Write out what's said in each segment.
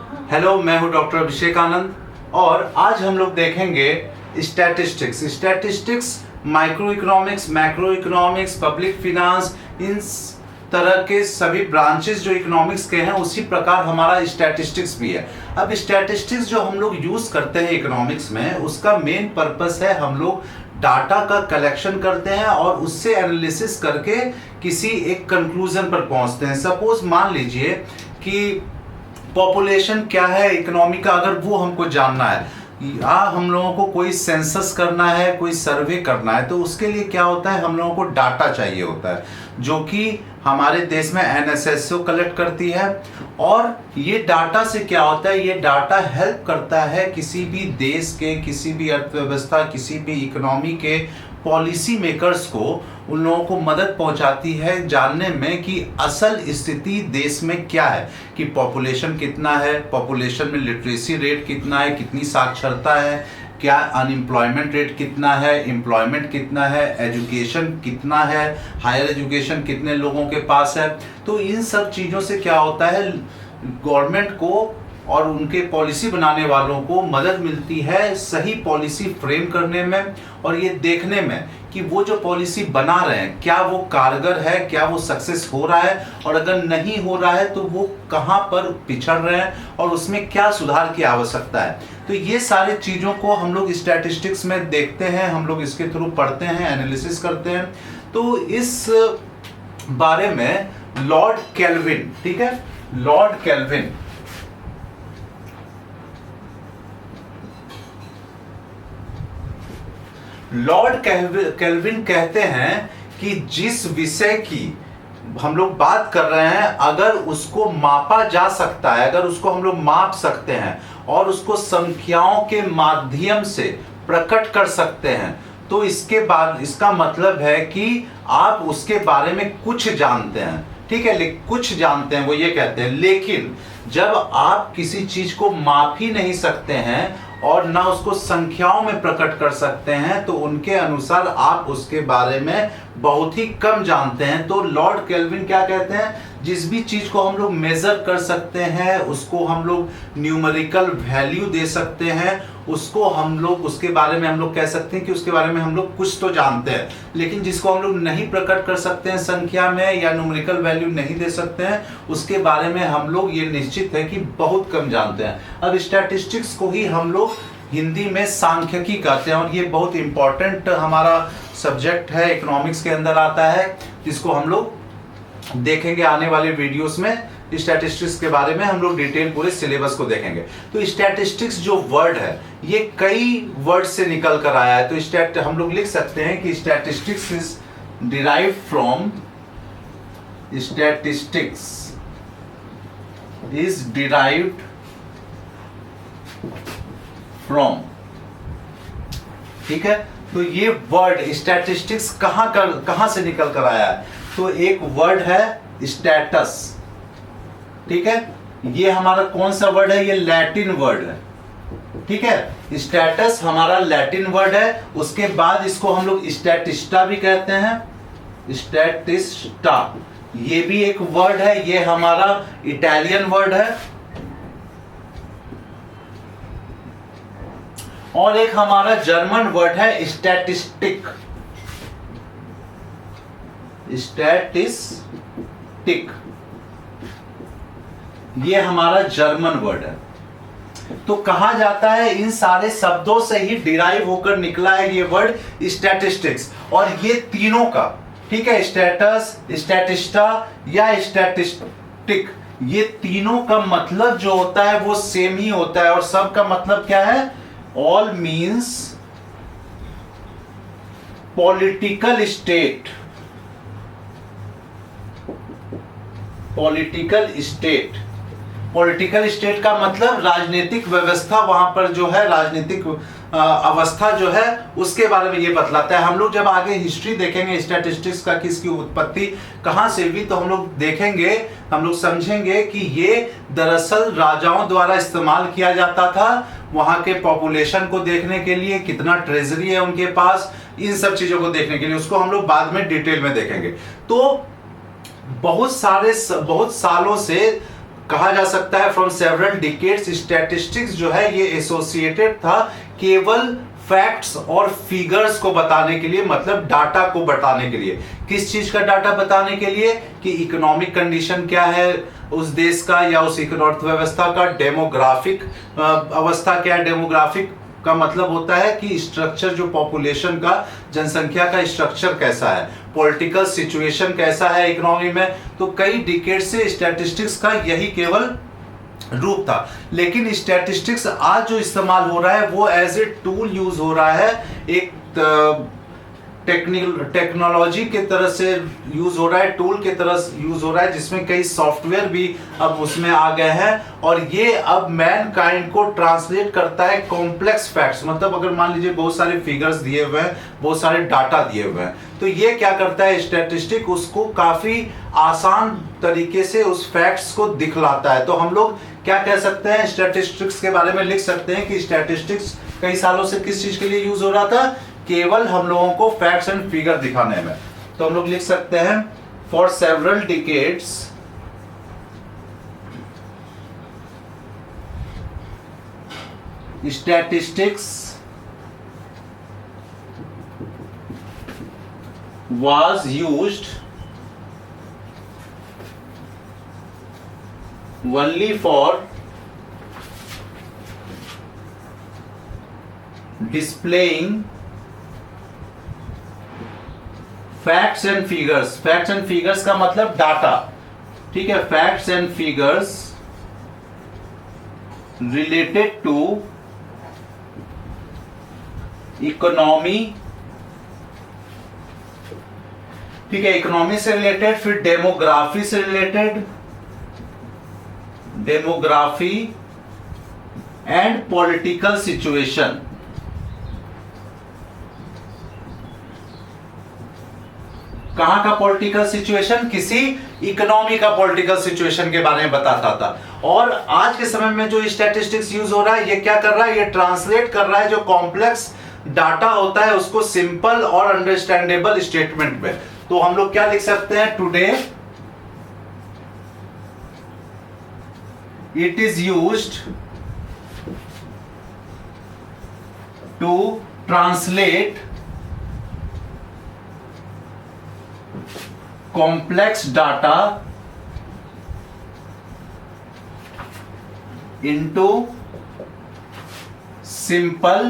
Hello, मैं हूं doctor Abhishek Anand और आज हम लोग देखेंगे statistics, micro economics, macro economics, public finance, इन तरह के सभी ब्रांचेस जो इकोनॉमिक्स के हैं उसी प्रकार हमारा स्टैटिस्टिक्स भी है। अब स्टैटिस्टिक्स जो हम लोग यूज करते हैं इकोनॉमिक्स में, उसका मेन पर्पस है हम लोग डाटा का कलेक्शन करते हैं और उससे एनालिसिस करके किसी एक कंक्लूजन पर पहुंचते हैं। सपोज मान लीजिए कि पॉपुलेशन क्या है इकोनॉमी का, अगर वो हमको जानना है या हम लोगों को कोई सेंसस करना है, कोई सर्वे करना है, तो उसके लिए क्या होता है, हम लोगों को डाटा चाहिए होता है, जो कि हमारे देश में एनएसएसओ कलेक्ट करती है। और ये डाटा से क्या होता है, ये डाटा हेल्प करता है किसी भी देश के, किसी भी अर्थव्यवस्था, किसी भी इकोनॉमी के पॉलिसी मेकर्स को, उन लोगों को मदद पहुंचाती है जानने में कि असल स्थिति देश में क्या है, कि पॉपुलेशन कितना है, पॉपुलेशन में लिटरेसी रेट कितना है, कितनी साक्षरता है, क्या अनएम्प्लॉयमेंट रेट कितना है, एम्प्लॉयमेंट कितना है, एजुकेशन कितना है, हायर एजुकेशन कितने लोगों के पास है। तो इन सब चीज़ों से क्या होता है, गवर्नमेंट को और उनके पॉलिसी बनाने वालों को मदद मिलती है सही पॉलिसी फ्रेम करने में और ये देखने में कि वो जो पॉलिसी बना रहे हैं क्या वो कारगर है, क्या वो सक्सेस हो रहा है, और अगर नहीं हो रहा है तो वो कहाँ पर पिछड़ रहे हैं और उसमें क्या सुधार की आवश्यकता है। तो ये सारी चीज़ों को हम लोग स्टैटिस्टिक्स में देखते हैं, हम लोग इसके थ्रू पढ़ते हैं, एनालिसिस करते हैं। तो इस बारे में लॉर्ड केल्विन, ठीक है, लॉर्ड केल्विन केल्विन कहते हैं कि जिस विषय की हम लोग बात कर रहे हैं, अगर उसको मापा जा सकता है, अगर उसको हम लोग माप सकते हैं और उसको संख्याओं के माध्यम से प्रकट कर सकते हैं, तो इसके बाद इसका मतलब है कि आप उसके बारे में कुछ जानते हैं, ठीक है, कुछ जानते हैं, वो ये कहते हैं। लेकिन जब आप किसी चीज को माप ही नहीं सकते हैं और ना उसको संख्याओं में प्रकट कर सकते हैं, तो उनके अनुसार आप उसके बारे में बहुत ही कम जानते हैं। तो लॉर्ड केल्विन क्या कहते हैं, जिस भी चीज को हम लोग मेजर कर सकते हैं, उसको हम लोग न्यूमेरिकल वैल्यू दे सकते हैं, उसको हम लोग उसके बारे में हम लोग कह सकते हैं कि उसके बारे में हम लोग कुछ तो जानते हैं। लेकिन जिसको हम लोग नहीं प्रकट कर सकते हैं संख्या में या न्यूमेरिकल वैल्यू नहीं दे सकते हैं, उसके बारे में हम लोग ये निश्चित है कि बहुत कम जानते हैं। अब स्टैटिस्टिक्स को ही हम लोग हिंदी में सांख्यिकी कहते हैं और ये बहुत इंपॉर्टेंट हमारा सब्जेक्ट है, इकोनॉमिक्स के अंदर आता है, जिसको हम लोग देखेंगे आने वाले वीडियोस में। स्टैटिस्टिक्स के बारे में हम लोग डिटेल पूरे सिलेबस को देखेंगे। तो स्टैटिस्टिक्स जो वर्ड है ये कई वर्ड से निकल कर आया है। तो हम लोग लिख सकते हैं कि statistics is derived from, statistics is derived from, ठीक है। तो ये वर्ड स्टैटिस्टिक्स कहां से निकल कर आया है, तो एक वर्ड है स्टेटस, ठीक है, ये हमारा कौन सा वर्ड है, ये लैटिन वर्ड है, ठीक है। स्टेटस हमारा लैटिन वर्ड है। उसके बाद इसको हम लोग स्टैटिस्टा भी कहते हैं, स्टैटिस्टा, ये भी एक वर्ड है, ये हमारा इटालियन वर्ड है। और एक हमारा जर्मन वर्ड है स्टैटिस्टिक, स्टैटिस्टिक, ये हमारा जर्मन वर्ड है। तो कहा जाता है इन सारे शब्दों से ही डिराइव होकर निकला है ये वर्ड स्टैटिस्टिक्स। और ये तीनों का, ठीक है, स्टेटस, स्टैटिस्टा या स्टैटिस्टिक, ये तीनों का मतलब जो होता है वो सेम ही होता है। और सब का मतलब क्या है, all means political state, political state, political state का मतलब राजनीतिक व्यवस्था, वहां पर जो है राजनीतिक अवस्था जो है उसके बारे में ये बतलाता है। हम लोग जब आगे हिस्ट्री देखेंगे स्टैटिस्टिक्स का, किसकी उत्पत्ति कहां से हुई, तो हम लोग देखेंगे, हम लोग समझेंगे कि ये दरअसल राजाओं द्वारा इस्तेमाल किया जाता था वहां के पॉपुलेशन को देखने के लिए, कितना ट्रेजरी है उनके पास, इन सब चीजों को देखने के लिए। उसको हम लोग बाद में डिटेल में देखेंगे। तो बहुत सालों से कहा जा सकता है फ्रॉम सेवरल डिकेड्स स्टैटिस्टिक्स जो है ये एसोसिएटेड था केवल फैक्ट्स और फिगर्स को बताने के लिए, मतलब डाटा को बताने के लिए। किस चीज का डाटा बताने के लिए? कि इकोनॉमिक कंडीशन क्या है उस देश का या उस अर्थव्यवस्था का, डेमोग्राफिक अवस्था क्या है। डेमोग्राफिक का मतलब होता है कि स्ट्रक्चर, जो पॉपुलेशन का, जनसंख्या का स्ट्रक्चर कैसा है, पॉलिटिकल सिचुएशन कैसा है इकोनॉमी में। तो कई डिकेड से स्टैटिस्टिक्स का यही केवल रूप था। लेकिन स्टैटिस्टिक्स आज जो इस्तेमाल हो रहा है वो एज ए टूल यूज हो रहा है, एक टेक्नोलॉजी के तरह से यूज हो रहा है, टूल के तरह यूज हो रहा है, जिसमें कई सॉफ्टवेयर भी अब उसमें आ गए हैं। और ये अब मैन काइंड को ट्रांसलेट करता है कॉम्प्लेक्स फैक्ट्स। मतलब अगर मान लीजिए बहुत सारे फिगर्स दिए हुए हैं, बहुत सारे डाटा दिए हुए हैं, तो ये क्या करता है स्टैटिस्टिक, उसको काफी आसान तरीके से उस फैक्ट्स को दिखलाता है। तो हम लोग क्या कह सकते हैं, स्टैटिस्टिक्स के बारे में लिख सकते हैं कि स्टैटिस्टिक्स कई सालों से किस चीज के लिए यूज हो रहा था? केवल हम लोगों को फैक्ट्स एंड फिगर दिखाने में। तो हम लोग लिख सकते हैं for several decades statistics was used only for displaying facts and figures. Facts and figures का मतलब डाटा, ठीक है। Facts and figures related to economy, ठीक है, इकोनॉमी से रिलेटेड, फिर डेमोग्राफी से रिलेटेड, डेमोग्राफी एंड पॉलिटिकल सिचुएशन। कहां का पॉलिटिकल सिचुएशन? किसी इकोनॉमी का पॉलिटिकल सिचुएशन के बारे में बताता था। और आज के समय में जो स्टैटिस्टिक्स यूज हो रहा है, ये क्या कर रहा है? ये ट्रांसलेट कर रहा है जो कॉम्प्लेक्स डाटा होता है उसको सिंपल और अंडरस्टैंडेबल स्टेटमेंट में। तो हम लोग क्या लिख सकते हैं? Today it is used to translate complex data into simple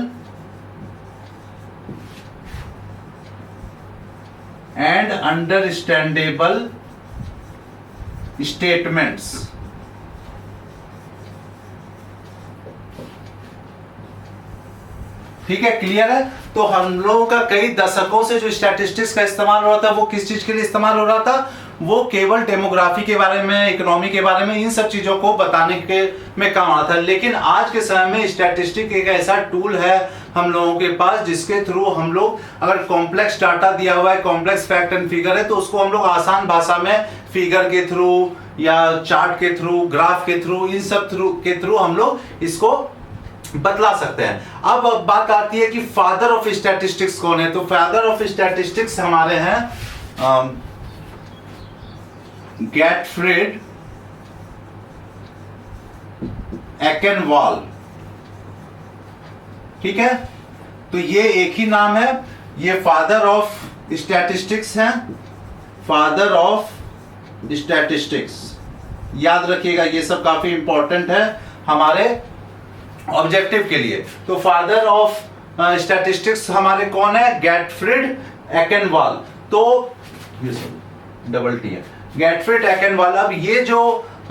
and understandable statements। ठीक है, क्लियर है। तो हम लोगों का कई दशकों से जो स्टैटिस्टिक्स का इस्तेमाल हो रहा था वो किस चीज के लिए इस्तेमाल हो रहा था? वो केवल डेमोग्राफी के बारे में, इकोनॉमी के बारे में, इन सब चीजों को बताने के में काम आता था। लेकिन आज के समय में स्टैटिस्टिक एक ऐसा टूल है हम लोगों के पास जिसके थ्रू हम लोग, अगर कॉम्प्लेक्स डाटा दिया हुआ है, कॉम्प्लेक्स फैक्ट एंड फिगर है, तो उसको हम लोग आसान भाषा में फिगर के थ्रू या चार्ट के थ्रू, ग्राफ के थ्रू, इन सब के थ्रू हम लोग इसको बतला सकते हैं। अब बात आती है कि फादर ऑफ स्टैटिस्टिक्स कौन है? तो फादर ऑफ स्टैटिस्टिक्स हमारे हैं गैटफ्रेड एकेनवाल, ठीक है। तो ये एक ही नाम है, ये फादर ऑफ स्टैटिस्टिक्स हैं, फादर ऑफ स्टैटिस्टिक्स। याद रखिएगा, ये सब काफी इंपॉर्टेंट है हमारे ऑब्जेक्टिव के लिए। तो फादर ऑफ स्टैटिस्टिक्स हमारे कौन है? गैटफ्रेड एकेनवाल। तो डबल टी है, गैटफ्रेड एकेनवाल। अब ये जो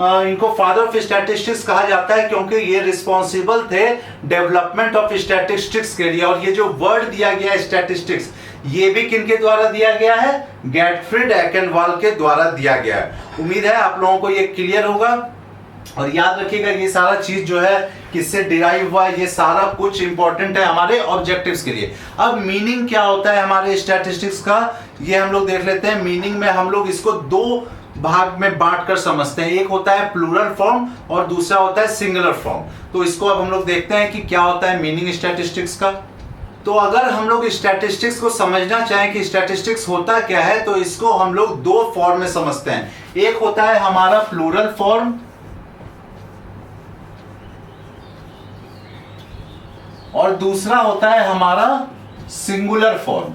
इनको फादर ऑफ स्टैटिस्टिक्स कहा जाता है क्योंकि ये रिस्पॉन्सिबल थे डेवलपमेंट ऑफ स्टैटिस्टिक्स के लिए। और ये जो वर्ड दिया गया है स्टैटिस्टिक्स, ये भी किनके द्वारा दिया गया है? गैटफ्रेड एकेनवाल के द्वारा दिया गया है। उम्मीद है आप लोगों को ये क्लियर होगा। और याद रखिएगा ये सारा चीज जो है किससे डिराइव हुआ है, ये सारा कुछ इंपॉर्टेंट है हमारे ऑब्जेक्टिव्स के लिए। अब मीनिंग क्या होता है हमारे स्टैटिस्टिक्स का, ये हम लोग देख लेते हैं। मीनिंग में हम लोग इसको दो भाग में बांटकर समझते हैं। एक होता है प्लूरल फॉर्म और दूसरा होता है सिंगुलर फॉर्म। तो इसको अब हम लोग देखते हैं कि क्या होता है मीनिंग स्टैटिस्टिक्स का। तो अगर हम लोग स्टैटिस्टिक्स को समझना चाहें कि स्टैटिस्टिक्स होता क्या है, तो इसको हम लोग दो फॉर्म में समझते हैं। एक होता है हमारा प्लूरल फॉर्म और दूसरा होता है हमारा सिंगुलर फॉर्म,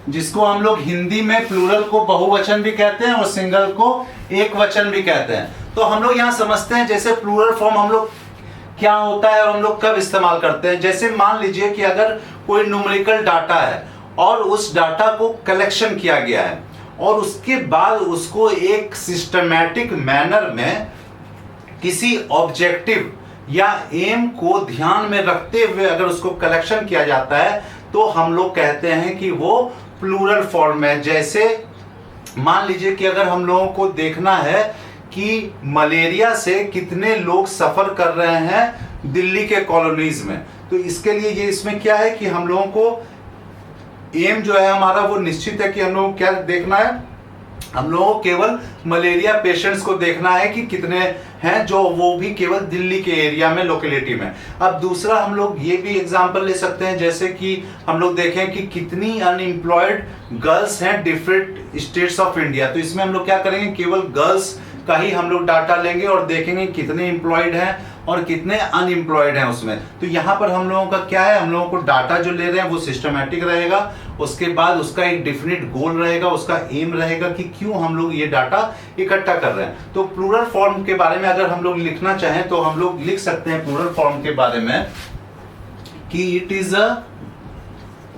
जिसको हम लोग हिंदी में प्लूरल को बहुवचन भी कहते हैं और सिंगल को एक वचन भी कहते हैं। तो हम लोग यहां समझते हैं जैसे प्लूरल फॉर्म हम लोग क्या होता है और हम लोग कब इस्तेमाल करते हैं। जैसे मान लीजिए कि अगर कोई न्यूमेरिकल डाटा है और उस डाटा को कलेक्शन किया गया है और उसके बाद उसको एक सिस्टमैटिक मैनर में किसी ऑब्जेक्टिव या एम को ध्यान में रखते हुए अगर उसको कलेक्शन किया जाता है तो हम लोग कहते हैं कि वो प्लूरल फॉर्म है। जैसे मान लीजिए कि अगर हम लोगों को देखना है कि मलेरिया से कितने लोग सफर कर रहे हैं दिल्ली के कॉलोनीज में, तो इसके लिए ये इसमें क्या है कि हम लोगों को एम जो है हमारा वो निश्चित है कि हम लोगों को क्या देखना है, हम लोगों को केवल मलेरिया पेशेंट्स को देखना है कि कितने हैं, जो वो भी केवल दिल्ली के एरिया में, लोकेलिटी में। अब दूसरा हम लोग ये भी एग्जांपल ले सकते हैं, जैसे कि हम लोग देखें कि कितनी अनएम्प्लॉयड गर्ल्स हैं डिफरेंट स्टेट्स ऑफ इंडिया, तो इसमें हम लोग क्या करेंगे, केवल गर्ल्स का ही हम लोग डाटा लेंगे और देखेंगे कितने एम्प्लॉयड हैं और कितने अनएम्प्लॉयड हैं उसमें। तो यहाँ पर हम लोगों का क्या है, हम लोगों को डाटा जो ले रहे हैं वो सिस्टमैटिक रहेगा, उसके बाद उसका एक डिफिनिट गोल रहेगा, उसका एम रहेगा कि क्यों हम लोग ये डाटा इकट्ठा कर रहे हैं। तो प्लूरल फॉर्म के बारे में अगर हम लोग लिखना चाहें तो हम लोग लिख सकते हैं प्लूरल फॉर्म के बारे में कि it is a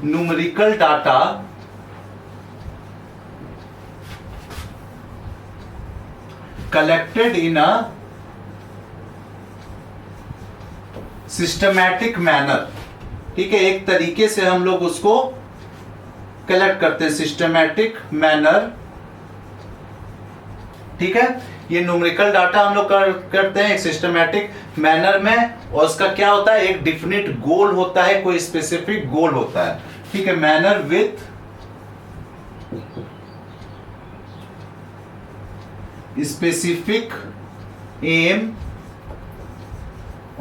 numerical data collected in a systematic manner। ठीक है, एक तरीके से हम लोग उसको कलेक्ट करते हैं, सिस्टमैटिक मैनर। ठीक है, ये न्यूमेरिकल डाटा हम लोग करते हैं एक सिस्टमैटिक मैनर में, और उसका क्या होता है, एक डिफिनिट गोल होता है, कोई स्पेसिफिक गोल होता है। ठीक है, मैनर विथ स्पेसिफिक एम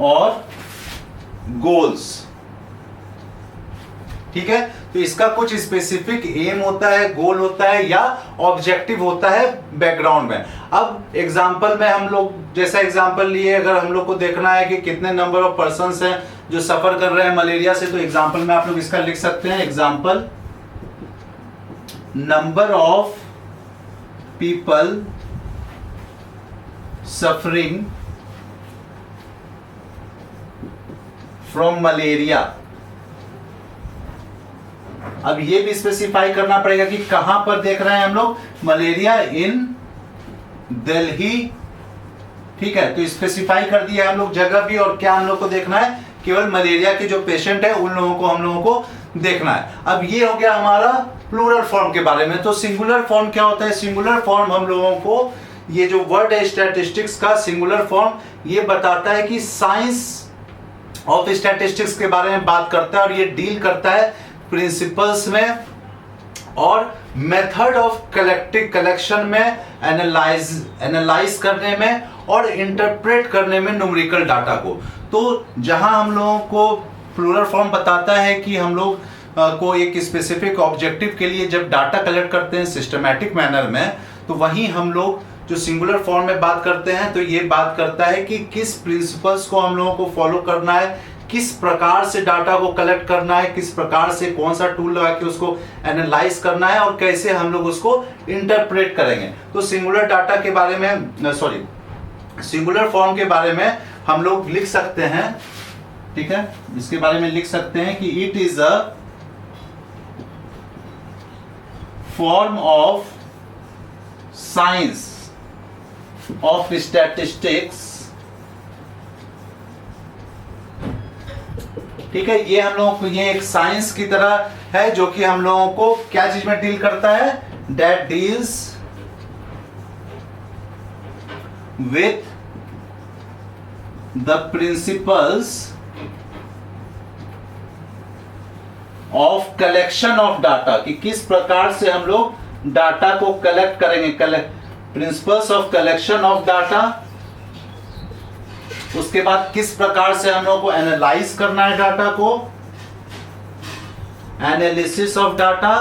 और गोल्स। ठीक है, तो इसका कुछ स्पेसिफिक एम होता है, गोल होता है या ऑब्जेक्टिव होता है बैकग्राउंड में। अब एग्जांपल में हम लोग जैसा एग्जांपल लिए, अगर हम लोग को देखना है कि कितने नंबर ऑफ पर्सन्स हैं जो सफर कर रहे हैं मलेरिया से, तो एग्जांपल में आप लोग इसका लिख सकते हैं, example number of people suffering from malaria। अब ये भी स्पेसिफाई करना पड़ेगा कि कहां पर देख रहे हैं हम लोग, मलेरिया इन दिल्ली। ठीक है, तो स्पेसिफाई कर दिया हम लोग जगह भी, और क्या हम लोग को देखना है, केवल मलेरिया के जो पेशेंट है उन लोगों को हम लोगों को देखना है। अब ये हो गया हमारा प्लूरल फॉर्म के बारे में। तो सिंगुलर फॉर्म क्या होता है, सिंगुलर फॉर्म हम लोगों को, ये जो वर्ड है स्टैटिस्टिक्स का सिंगुलर फॉर्म, ये बताता है कि साइंस ऑफ स्टैटिस्टिक्स के बारे में बात करता है, और ये डील करता है प्रिंसिपल्स में और मेथड ऑफ कलेक्शन में, एनालाइज करने में और इंटरप्रेट करने में न्यूमेरिकल डाटा को। तो जहां हम लोगों को प्लूरल फॉर्म बताता है कि हम लोग को एक स्पेसिफिक ऑब्जेक्टिव के लिए जब डाटा कलेक्ट करते हैं सिस्टमैटिक मैनर में, तो वहीं हम लोग जो सिंगुलर फॉर्म में बात करते हैं तो ये बात करता है कि किस प्रिंसिपल्स को हम लोगों को फॉलो करना है, किस प्रकार से डाटा को कलेक्ट करना है, किस प्रकार से कौन सा टूल लगा के उसको एनालाइज करना है, और कैसे हम लोग उसको इंटरप्रेट करेंगे। तो सिंगुलर डाटा के बारे में सिंगुलर फॉर्म के बारे में हम लोग लिख सकते हैं। ठीक है, इसके बारे में लिख सकते हैं कि it is a form of science of statistics. ठीक है, ये हम लोगों को, ये एक साइंस की तरह है जो कि हम लोगों को क्या चीज में डील करता है, that deals with the principles of collection of data, कि किस प्रकार से हम लोग डाटा को कलेक्ट करेंगे, principles of collection of data. उसके बाद किस प्रकार से हम लोगों को एनालाइज करना है डाटा को, analysis of data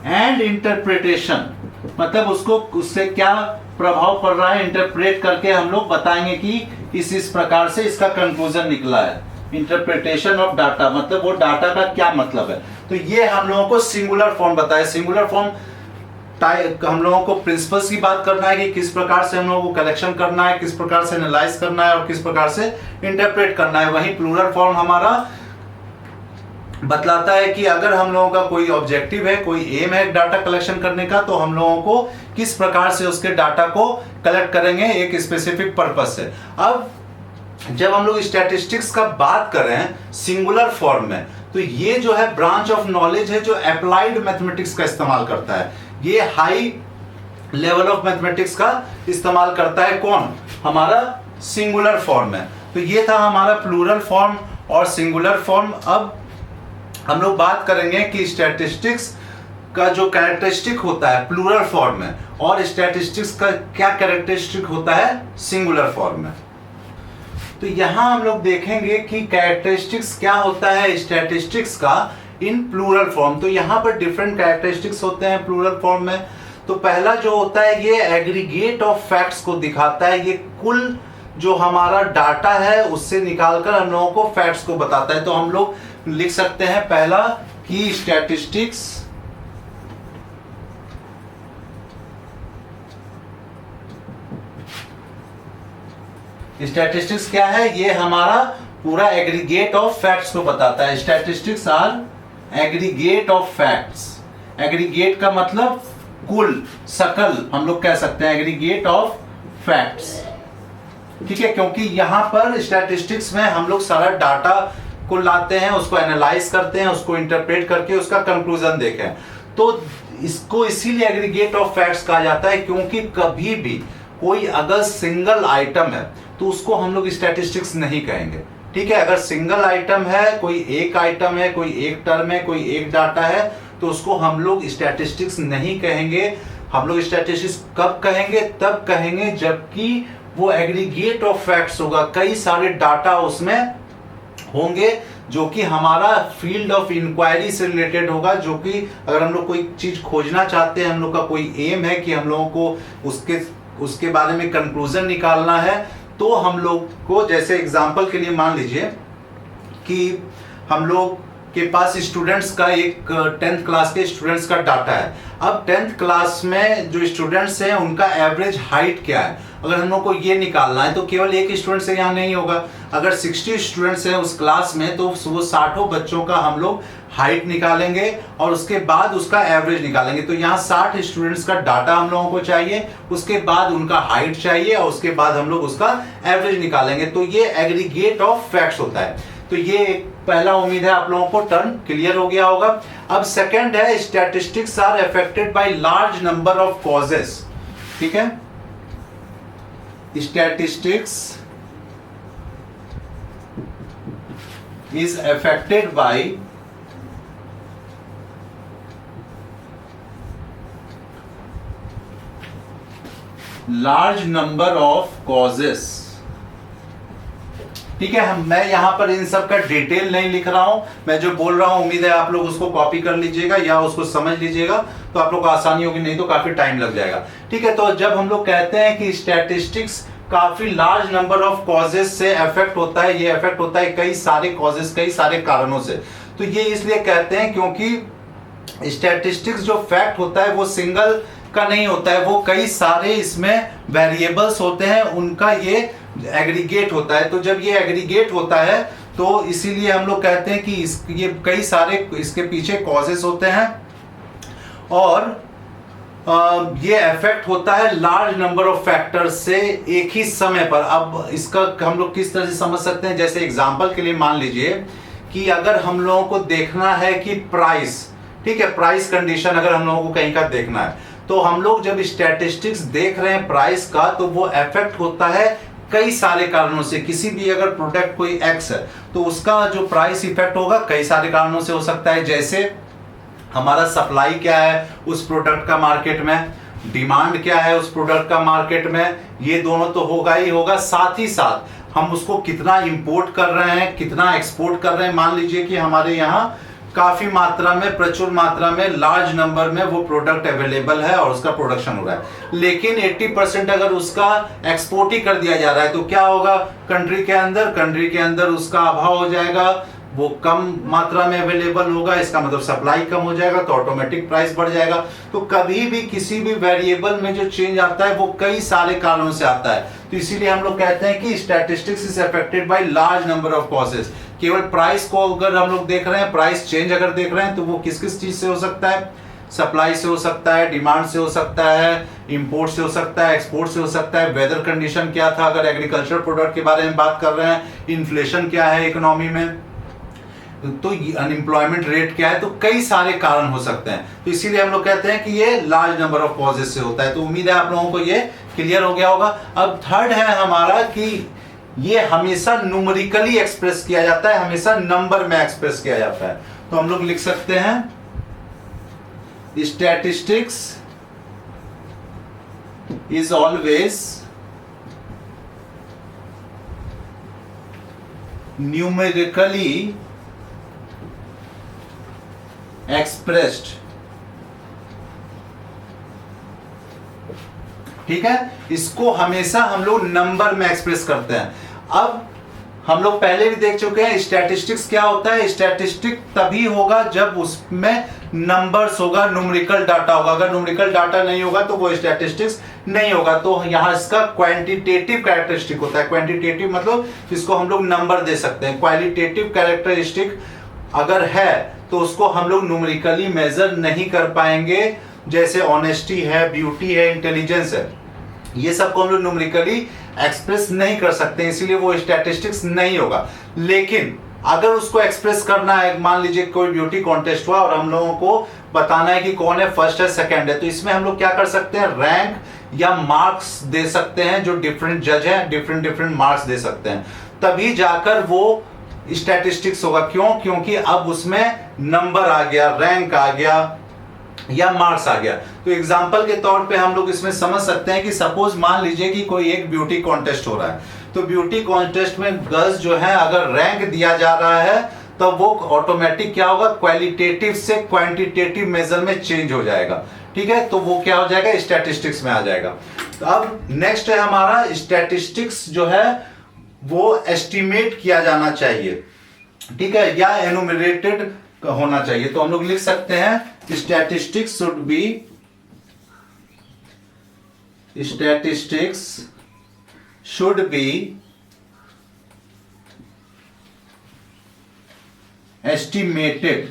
and interpretation, मतलब उसको उससे क्या प्रभाव पड़ रहा है, इंटरप्रेट करके हम लोग बताएंगे कि इस प्रकार से इसका कंक्लूजन निकला है। इंटरप्रिटेशन ऑफ डाटा मतलब वो डाटा का क्या मतलब है। तो ये हम लोगों को सिंगुलर फॉर्म बताया। सिंगुलर फॉर्म हम लोगों को प्रिंसिपल्स की बात करना है कि किस प्रकार से हम लोगों को कलेक्शन करना है, किस प्रकार से एनालाइज करना है और किस प्रकार से इंटरप्रेट करना है। वहीं प्लूरल फॉर्म हमारा बतलाता है कि अगर हम लोगों का कोई ऑब्जेक्टिव है, कोई एम है डाटा कलेक्शन करने का, तो हम लोगों को किस प्रकार से उसके डाटा को कलेक्ट करेंगे एक स्पेसिफिक पर्पस से। अब जब हम लोग स्टैटिस्टिक्स का बात करें सिंगुलर फॉर्म में, तो ये जो है ब्रांच ऑफ नॉलेज है जो अप्लाइड मैथमेटिक्स का इस्तेमाल करता है। ये हाई लेवल ऑफ मैथमेटिक्स का इस्तेमाल करता है। कौन? हमारा सिंगुलर फॉर्म है। तो ये था हमारा प्लूरल फॉर्म और सिंगुलर फॉर्म। अब हम लोग बात करेंगे कि स्टैटिस्टिक्स का जो कैरेक्टरिस्टिक होता है प्लूरल फॉर्म में और स्टैटिस्टिक्स का क्या कैरेक्टरिस्टिक होता है सिंगुलर फॉर्म में। तो यहां हम लोग देखेंगे कि कैरेक्टरिस्टिक्स क्या होता है स्टैटिस्टिक्स का इन प्लूरल फॉर्म। तो यहां पर डिफरेंट कैरेक्टरिस्टिक्स होते हैं प्लूरल फॉर्म में। तो पहला जो होता है ये एग्रीगेट ऑफ फैक्ट्स को दिखाता है। ये कुल जो हमारा डाटा है उससे निकालकर हम लोगों को फैक्ट्स को बताता है। तो हम लोग लिख सकते हैं पहला कि स्टैटिस्टिक्स स्टैटिस्टिक्स क्या है? ये हमारा पूरा एग्रीगेट ऑफ फैक्ट्स को बताता है। Statistics are aggregate of facts. Aggregate का मतलब कुल, सकल हम लोग कह सकते हैं एग्रीगेट ऑफ फैक्ट्स। ठीक है, क्योंकि यहां पर स्टैटिस्टिक्स में हम लोग सारा डाटा को लाते हैं, उसको एनालाइज करते हैं, उसको इंटरप्रेट करके उसका कंक्लूजन देखें। तो इसको इसीलिए एग्रीगेट ऑफ फैक्ट्स कहा जाता है क्योंकि कभी भी कोई अगर सिंगल आइटम है तो उसको हम लोग स्टैटिस्टिक्स नहीं कहेंगे। ठीक है, अगर सिंगल आइटम है, कोई एक आइटम है, कोई एक टर्म है, कोई एक डाटा है, तो उसको हम लोग स्टैटिस्टिक्स नहीं कहेंगे। हम लोग स्टैटिस्टिक्स कब कहेंगे? तब कहेंगे जबकि वो एग्रीगेट ऑफ फैक्ट्स होगा, कई सारे डाटा उसमें होंगे जो कि हमारा फील्ड ऑफ इंक्वायरी से रिलेटेड होगा। जो कि अगर हम लोग कोई चीज खोजना चाहते हैं, हम लोग का कोई एम है कि हम लोगों को उसके बारे में कंक्लूजन निकालना है, तो हम लोग को जैसे एग्जांपल के लिए मान लीजिए कि हम लोग के पास स्टूडेंट्स का एक 10th क्लास के स्टूडेंट्स का डाटा है। अब 10th क्लास में जो स्टूडेंट्स हैं उनका एवरेज हाइट क्या है, अगर हम लोग को ये निकालना है तो केवल एक स्टूडेंट से यहाँ नहीं होगा। अगर 60 स्टूडेंट्स हैं उस क्लास में तो वो 60 बच्चों का हम लोग हाइट निकालेंगे और उसके बाद उसका एवरेज निकालेंगे। तो यहाँ 60 स्टूडेंट्स का डाटा हम लोगों को चाहिए, उसके बाद उनका हाइट चाहिए और उसके बाद हम लोग उसका एवरेज निकालेंगे। तो ये एग्रीगेट ऑफ फैक्ट्स होता है। तो ये पहला, उम्मीद है आप लोगों को टर्म क्लियर हो गया होगा। अब सेकंड है statistics are affected by large number of causes. ठीक है, statistics is affected by large number of causes. ठीक है, मैं यहां पर इन सब का डिटेल नहीं लिख रहा हूं, मैं जो बोल रहा हूं उम्मीद है आप लोग उसको कॉपी कर लीजिएगा या उसको समझ लीजिएगा, तो आप लोग को आसानी होगी, नहीं तो काफी टाइम लग जाएगा। ठीक है, तो जब हम लोग कहते हैं कि स्टैटिस्टिक्स काफी लार्ज नंबर ऑफ कॉजेस से अफेक्ट होता है, ये अफेक्ट होता है कई सारे कॉजेस, कई सारे कारणों से। तो ये इसलिए कहते हैं क्योंकि स्टैटिस्टिक्स जो फैक्ट होता है वो सिंगल का नहीं होता है, वो कई सारे इसमें वेरिएबल्स होते हैं, उनका ये एग्रीगेट होता है। तो जब ये एग्रीगेट होता है तो इसीलिए हम लोग कहते हैं कि ये कई सारे इसके पीछे कॉजेस होते हैं और ये इफेक्ट होता है लार्ज नंबर ऑफ फैक्टर्स से एक ही समय पर। अब इसका हम लोग किस तरह से समझ सकते हैं, जैसे एग्जांपल के लिए मान लीजिए कि अगर हम लोगों को देखना है कि प्राइस, ठीक है, प्राइस कंडीशन अगर हम लोगों को कहीं का देखना है, तो हम लोग जब स्टैटिस्टिक्स देख रहे हैं प्राइस का, तो वो इफेक्ट होता है कई सारे कारणों से। किसी भी अगर प्रोडक्ट कोई एक्स है तो उसका जो प्राइस इफेक्ट होगा कई सारे कारणों से हो सकता है। जैसे हमारा सप्लाई क्या है उस प्रोडक्ट का मार्केट में, डिमांड क्या है उस प्रोडक्ट का मार्केट में, ये दोनों तो होगा ही होगा। साथ ही साथ हम उसको कितना इंपोर्ट कर रहे हैं, कितना एक्सपोर्ट कर रहे हैं। मान लीजिए कि हमारे यहाँ काफी मात्रा में, प्रचुर मात्रा में, लार्ज नंबर में वो प्रोडक्ट अवेलेबल है और उसका प्रोडक्शन हो रहा है, लेकिन 80% अगर उसका एक्सपोर्ट ही कर दिया जा रहा है तो क्या होगा, कंट्री के अंदर उसका अभाव हो जाएगा, वो कम मात्रा में अवेलेबल होगा, इसका मतलब सप्लाई कम हो जाएगा, तो ऑटोमेटिक प्राइस बढ़ जाएगा। तो कभी भी किसी भी वेरिएबल में जो चेंज आता है वो कई सारे कारणों से आता है, तो इसीलिए हम लोग कहते हैं कि statistics is affected by large number of causes. केवल प्राइस को अगर हम लोग देख रहे हैं, प्राइस चेंज अगर देख रहे हैं, तो वो किस किस चीज से हो सकता है, सप्लाई से हो सकता है, डिमांड से हो सकता है, इंपोर्ट से हो सकता है, एक्सपोर्ट से हो सकता है, वेदर कंडीशन क्या था अगर एग्रीकल्चर प्रोडक्ट के बारे में बात कर रहे हैं, इन्फ्लेशन क्या है इकोनॉमी में, तो अनएम्प्लॉयमेंट रेट क्या है, तो कई सारे कारण हो सकते हैं। तो इसीलिए हम लोग कहते हैं कि ये लार्ज नंबर ऑफ कॉजेस से होता है। तो उम्मीद है आप लोगों को ये क्लियर हो गया होगा। अब थर्ड है हमारा कि ये हमेशा न्यूमेरिकली एक्सप्रेस किया जाता है, हमेशा नंबर में एक्सप्रेस किया जाता है। तो हम लोग लिख सकते हैं statistics is always numerically expressed. ठीक है, इसको हमेशा हम लोग नंबर में एक्सप्रेस करते हैं। अब हम लोग पहले भी देख चुके हैं स्टैटिस्टिक्स क्या होता है। स्टैटिस्टिक तभी होगा जब उसमें नंबर्स होगा, न्यूमेरिकल डाटा होगा। अगर न्यूमेरिकल डाटा नहीं होगा तो वो स्टैटिस्टिक्स नहीं होगा। तो यहां इसका क्वांटिटेटिव कैरेक्टरिस्टिक होता है। क्वांटिटेटिव मतलब इसको हम लोग नंबर दे सकते हैं। क्वालिटेटिव कैरेक्टरिस्टिक अगर है तो उसको हम लोग न्यूमेरिकली मेजर नहीं कर पाएंगे। जैसे ऑनेस्टी है, ब्यूटी है, इंटेलिजेंस है, ये सबको हम लोग न्यूमेरिकली एक्सप्रेस नहीं कर सकते, इसीलिए वो स्टैटिस्टिक्स नहीं होगा। लेकिन अगर उसको एक्सप्रेस करना है, मान लीजिए कोई ब्यूटी कॉन्टेस्ट हुआ और हम लोगों को बताना है कि कौन है फर्स्ट है सेकंड है, तो इसमें हम लोग क्या कर सकते हैं, रैंक या मार्क्स दे सकते हैं। जो डिफरेंट जज हैं डिफरेंट मार्क्स दे सकते हैं, तभी जाकर वो स्टैटिस्टिक्स होगा। क्यों? क्योंकि अब उसमें नंबर आ गया, रैंक आ गया या मार्क्स आ गया। तो एग्जांपल के तौर पे हम लोग इसमें समझ सकते हैं कि सपोज मान लीजिए कि कोई एक ब्यूटी कॉन्टेस्ट हो रहा है, तो ब्यूटी कॉन्टेस्ट में गर्ल्स जो है अगर रैंक दिया जा रहा है तो वो ऑटोमेटिक क्या होगा, क्वालिटेटिव से क्वांटिटेटिव मेजर में चेंज हो जाएगा। ठीक है, तो वो क्या हो जाएगा, स्टैटिस्टिक्स में आ जाएगा। तो अब नेक्स्ट है हमारा स्टैटिस्टिक्स जो है वो एस्टिमेट किया जाना चाहिए। ठीक है, या एनुमरेटेड होना चाहिए। तो हम लोग लिख सकते हैं statistics should be estimated.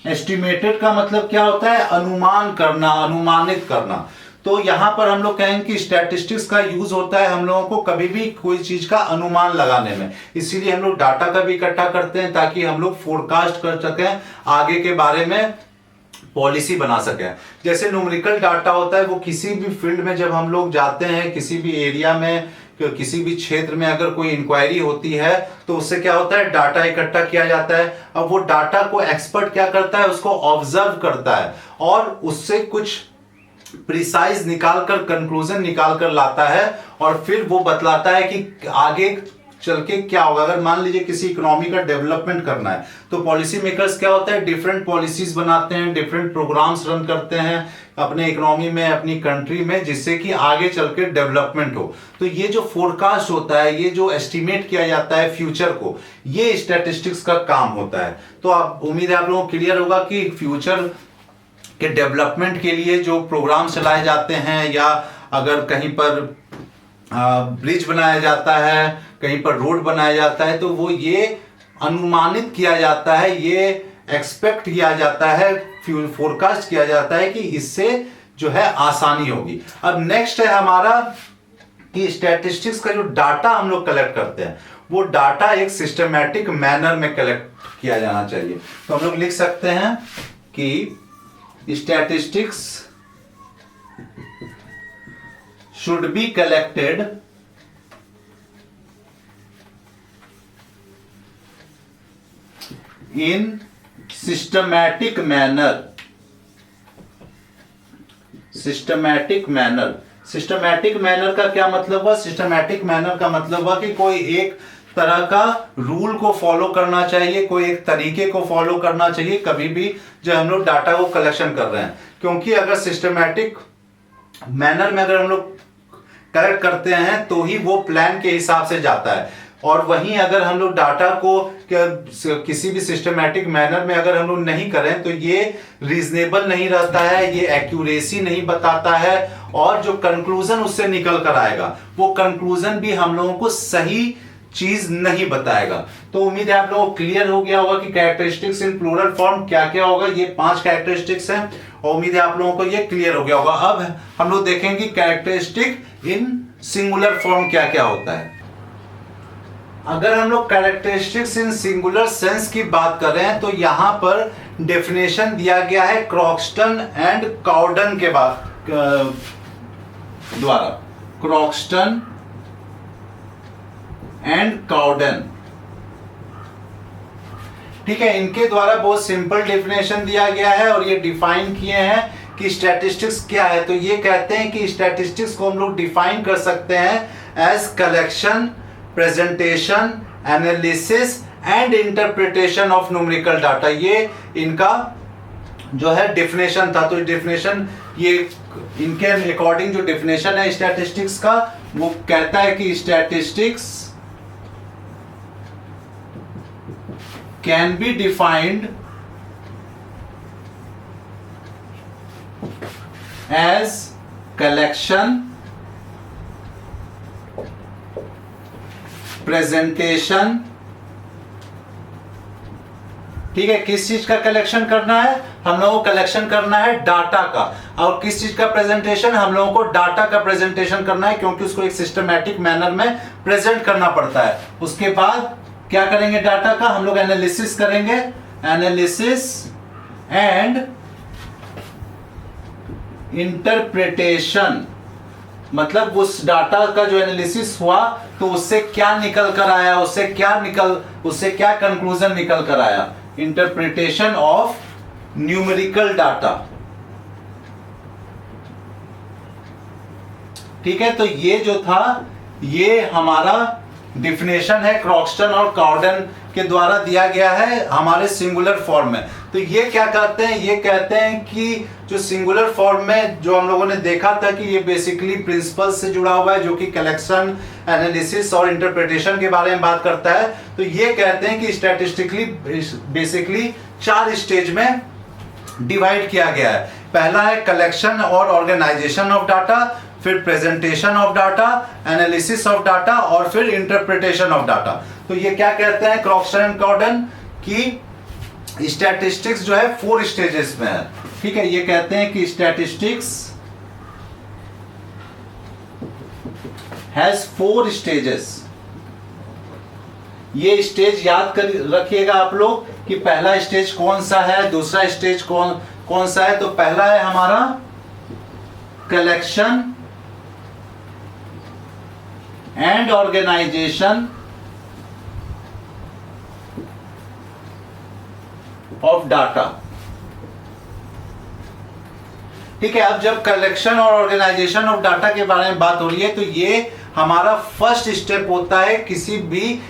Estimated का मतलब क्या होता है, अनुमान करना, अनुमानित करना। तो यहां पर हम लोग कहेंगे कि स्टैटिस्टिक्स का यूज होता है हम लोगों को कभी भी कोई चीज का अनुमान लगाने में। इसीलिए हम लोग डाटा का भी इकट्ठा करते हैं ताकि हम लोग फोरकास्ट कर सकें, आगे के बारे में पॉलिसी बना सकें। जैसे न्यूमेरिकल डाटा होता है, वो किसी भी फील्ड में जब हम लोग जाते हैं, किसी भी एरिया में, किसी भी क्षेत्र में अगर कोई इंक्वायरी होती है तो उससे क्या होता है, डाटा इकट्ठा किया जाता है। अब वो डाटा को एक्सपर्ट क्या करता है, उसको ऑब्जर्व करता है और उससे कुछ प्रिसाइज निकालकर, कंक्लूजन निकालकर लाता है और फिर वो बतलाता है कि आगे चल के क्या होगा। अगर मान लीजिए किसी इकोनॉमी का डेवलपमेंट करना है तो पॉलिसी मेकर्स क्या होता है, डिफरेंट पॉलिसीज बनाते हैं, डिफरेंट प्रोग्राम्स रन करते हैं अपने इकोनॉमी में, अपनी कंट्री में, जिससे कि आगे चल के डेवलपमेंट हो। तो ये जो फोरकास्ट होता है, ये जो एस्टिमेट किया जाता है फ्यूचर को, ये स्टैटिस्टिक्स का काम होता है। तो आप उम्मीद है आप लोगों को क्लियर होगा कि फ्यूचर के डेवलपमेंट के लिए जो प्रोग्राम चलाए जाते हैं, या अगर कहीं पर ब्रिज बनाया जाता है, कहीं पर रोड बनाया जाता है, तो वो ये अनुमानित किया जाता है, ये एक्सपेक्ट किया जाता है, फोरकास्ट किया जाता है कि इससे जो है आसानी होगी। अब नेक्स्ट है हमारा कि स्टैटिस्टिक्स का जो डाटा हम लोग कलेक्ट करते हैं, वो डाटा एक सिस्टमैटिक मैनर में कलेक्ट किया जाना चाहिए। तो हम लोग लिख सकते हैं कि statistics should be collected in systematic manner। Systematic manner, systematic manner का क्या मतलब हुआ, सिस्टमैटिक मैनर का मतलब हुआ कि कोई एक तरह का रूल को फॉलो करना चाहिए, कोई एक तरीके को फॉलो करना चाहिए कभी भी जब हम लोग डाटा को कलेक्शन कर रहे हैं। क्योंकि अगर सिस्टमैटिक मैनर में अगर हम लोग कलेक्ट करते हैं तो ही वो प्लान के हिसाब से जाता है। और वहीं अगर हम लोग डाटा को किसी भी सिस्टमैटिक मैनर में अगर हम लोग नहीं करें तो ये रीजनेबल नहीं रहता है, ये एक्यूरेसी नहीं बताता है, और जो कंक्लूजन उससे निकल कर आएगा वो कंक्लूजन भी हम लोगों को सही चीज नहीं बताएगा। तो उम्मीद है आप लोगों को क्लियर हो गया होगा कि कैरेक्टरिस्टिक्स इन प्लूरल फॉर्म क्या क्या होगा। ये 5 कैरेक्टरिस्टिक्स हैं और उम्मीद है आप लोगों को ये क्लियर हो गया होगा। अब हम लोग देखेंगे कैरेक्टरिस्टिक इन सिंगुलर फॉर्म क्या क्या होता है। अगर हम लोग कैरेक्टरिस्टिक्स इन सिंगुलर सेंस की बात करें तो यहां पर डेफिनेशन दिया गया है क्रॉक्सटन एंड काउडन के द्वारा। क्रॉक्सटन एंड काउडन, ठीक है, इनके द्वारा बहुत सिंपल डेफिनेशन दिया गया है और ये डिफाइन किए हैं कि स्टैटिस्टिक्स क्या है। तो ये कहते हैं कि स्टैटिस्टिक्स को हम लोग डिफाइन कर सकते हैं as collection, presentation, analysis and interpretation of numerical data. ये इनका जो है डेफिनेशन था। तो डेफिनेशन ये इनके अकॉर्डिंग जो डेफिनेशन है स्टैटिस्टिक्स का वो कहता है कि statistics can be defined as collection, presentation, ठीक है, किस चीज का कलेक्शन करना है, हम लोगों को कलेक्शन करना है डाटा का, और किस चीज का प्रेजेंटेशन, हम लोगों को डाटा का प्रेजेंटेशन करना है क्योंकि उसको एक सिस्टमैटिक मैनर में प्रेजेंट करना पड़ता है। उसके बाद क्या करेंगे डाटा का, हम लोग एनालिसिस करेंगे, एनालिसिस एंड इंटरप्रिटेशन, मतलब उस डाटा का जो एनालिसिस हुआ तो उससे क्या निकल कर आया, उससे क्या कंक्लूजन निकल कर आया। इंटरप्रिटेशन ऑफ न्यूमेरिकल डाटा, ठीक है। तो ये जो था ये हमारा डिफिनेशन है क्रॉक्सटन और काउडन के द्वारा दिया गया है हमारे सिंगुलर फॉर्म में। तो ये क्या करते हैं, ये कहते हैं कि जो सिंगुलर फॉर्म में जो हम लोगों ने देखा था कि ये बेसिकली प्रिंसिपल से जुड़ा हुआ है जो कि कलेक्शन, एनालिसिस और इंटरप्रिटेशन के बारे में बात करता है। तो ये कहते हैं कि स्टैटिस्टिकली बेसिकली 4 स्टेज में डिवाइड किया गया है। पहला है कलेक्शन और ऑर्गेनाइजेशन ऑफ डाटा, फिर presentation of data, analysis of data और फिर इंटरप्रिटेशन ऑफ डाटा। तो ये क्या कहते हैं क्रॉक्सटन एंड काउडन की स्टैटिस्टिक्स जो है 4 स्टेजेस में है, ठीक है। ये कहते हैं कि स्टैटिस्टिक्स हैज 4 स्टेजेस। ये स्टेज याद कर रखिएगा आप लोग कि पहला स्टेज कौन सा है, दूसरा स्टेज कौन सा है। तो पहला है हमारा collection and organisation of data, ठीक है। अब जब कलेक्शन और ऑर्गेनाइजेशन ऑफ डाटा के बारे में बात हो रही है तो ये हमारा फर्स्ट स्टेप होता है किसी भी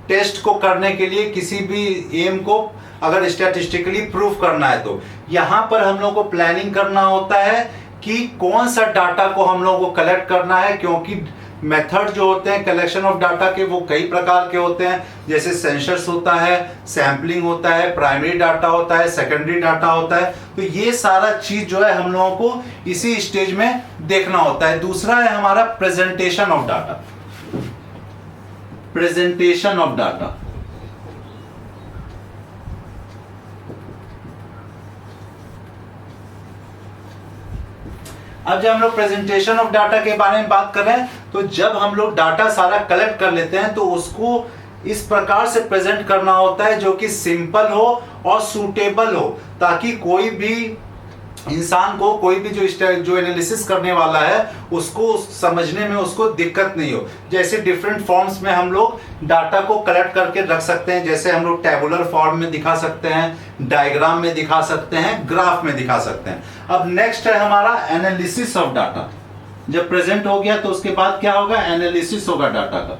टेस्ट को करने के लिए, किसी भी एम को अगर स्टैटिस्टिकली प्रूव करना है। तो यहां पर हम लोग को प्लानिंग करना होता है कि कौन सा डाटा को हम लोगों को कलेक्ट करना है, क्योंकि मेथड जो होते हैं कलेक्शन ऑफ डाटा के वो कई प्रकार के होते हैं, जैसे सेंसस होता है, सैंपलिंग होता है, प्राइमरी डाटा होता है, सेकेंडरी डाटा होता है। तो ये सारा चीज जो है हम लोगों को इसी स्टेज में देखना होता है। दूसरा है हमारा presentation of data, presentation of data, अब जब हम लोग प्रेजेंटेशन ऑफ डाटा के बारे में बात कर रहे हैं तो जब हम लोग डाटा सारा कलेक्ट कर लेते हैं तो उसको इस प्रकार से प्रेजेंट करना होता है जो कि सिंपल हो और सूटेबल हो, ताकि कोई भी इंसान को, कोई भी जो एनालिसिस करने वाला है उसको समझने में उसको दिक्कत नहीं हो। जैसे डिफरेंट फॉर्म्स में हम लोग डाटा को कलेक्ट करके रख सकते हैं, जैसे हम लोग टेबुलर फॉर्म में दिखा सकते हैं, डायग्राम में दिखा सकते हैं, ग्राफ में दिखा सकते हैं। अब नेक्स्ट है हमारा एनालिसिस ऑफ डाटा। जब प्रेजेंट हो गया तो उसके बाद क्या होगा, एनालिसिस होगा डाटा का।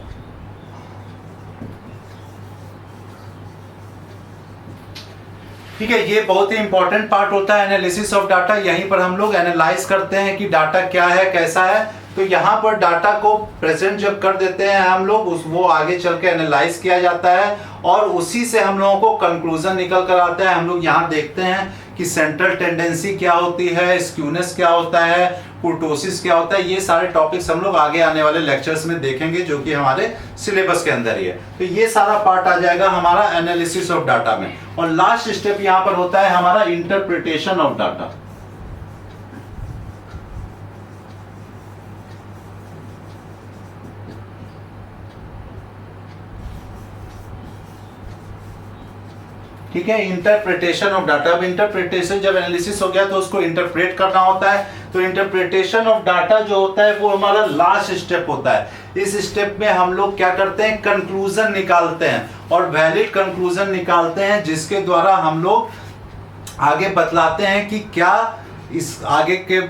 ठीक है, ये बहुत ही इंपॉर्टेंट पार्ट होता है एनालिसिस ऑफ डाटा। यहीं पर हम लोग एनालाइज करते हैं कि डाटा क्या है, कैसा है। तो यहाँ पर डाटा को प्रेजेंट जब कर देते हैं हम लोग, वो आगे चल के एनालाइज किया जाता है और उसी से हम लोगों को कंक्लूजन निकल कर आता है। हम लोग यहाँ देखते हैं कि सेंट्रल टेंडेंसी क्या होती है, स्क्यूनेस क्या होता है, कुर्टोसिस क्या होता है। ये सारे टॉपिक्स हम लोग आगे आने वाले लेक्चर्स में देखेंगे, जो कि हमारे सिलेबस के अंदर ही है। तो ये सारा पार्ट आ जाएगा हमारा एनालिसिस ऑफ डाटा में। और लास्ट स्टेप यहाँ पर होता है हमारा इंटरप्रिटेशन ऑफ डाटा। ठीक है, इंटरप्रिटेशन ऑफ डाटा। अब इंटरप्रिटेशन, जब एनालिसिस हो गया तो उसको इंटरप्रेट करना होता है। तो इंटरप्रिटेशन ऑफ डाटा जो होता है वो हमारा लास्ट स्टेप होता है। इस स्टेप में हम लोग क्या करते हैं, कंक्लूजन निकालते हैं और वैलिड कंक्लूजन निकालते हैं, जिसके द्वारा हम लोग आगे बतलाते हैं कि क्या इस आगे के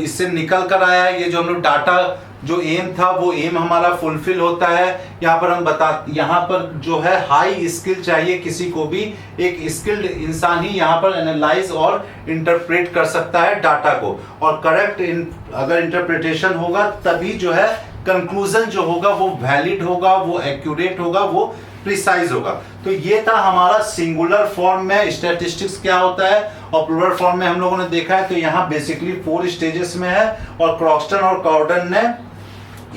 इससे निकल कर आया है। ये जो हम लोग डाटा जो एम था वो एम हमारा फुलफिल होता है। यहाँ पर हम यहाँ पर जो है हाई स्किल चाहिए किसी को भी, एक स्किल्ड इंसान ही यहाँ पर एनालाइज और इंटरप्रेट कर सकता है डाटा को। और करेक्ट अगर इंटरप्रिटेशन होगा तभी जो है कंक्लूजन जो होगा वो वैलिड होगा, वो एक्यूरेट होगा, वो प्रिसाइज होगा। तो ये था हमारा सिंगुलर फॉर्म में स्टैटिस्टिक्स क्या होता है, और प्लूरल फॉर्म में हम लोगों ने देखा है। तो यहाँ बेसिकली 4 स्टेजेस में है और क्रॉक्सटन और कॉर्डन ने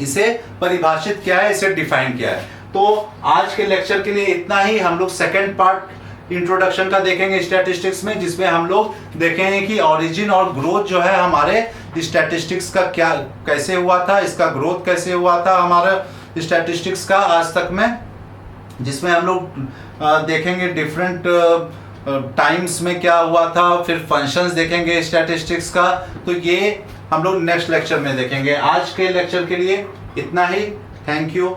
इसे परिभाषित किया है, इसे डिफाइन किया है। तो आज के लेक्चर के लिए इतना ही। हम लोग सेकेंड पार्ट इंट्रोडक्शन का देखेंगे स्टैटिस्टिक्स में, जिसमें हम लोग देखेंगे कि ओरिजिन और ग्रोथ जो है हमारे स्टैटिस्टिक्स का क्या कैसे हुआ था, इसका ग्रोथ कैसे हुआ था हमारे स्टैटिस्टिक्स का आज तक में, जिसमें हम लोग देखेंगे डिफरेंट टाइम्स में क्या हुआ था, फिर फंक्शंस देखेंगे स्टैटिस्टिक्स का। तो ये हम लोग नेक्स्ट लेक्चर में देखेंगे। आज के लेक्चर के लिए इतना ही। Thank you.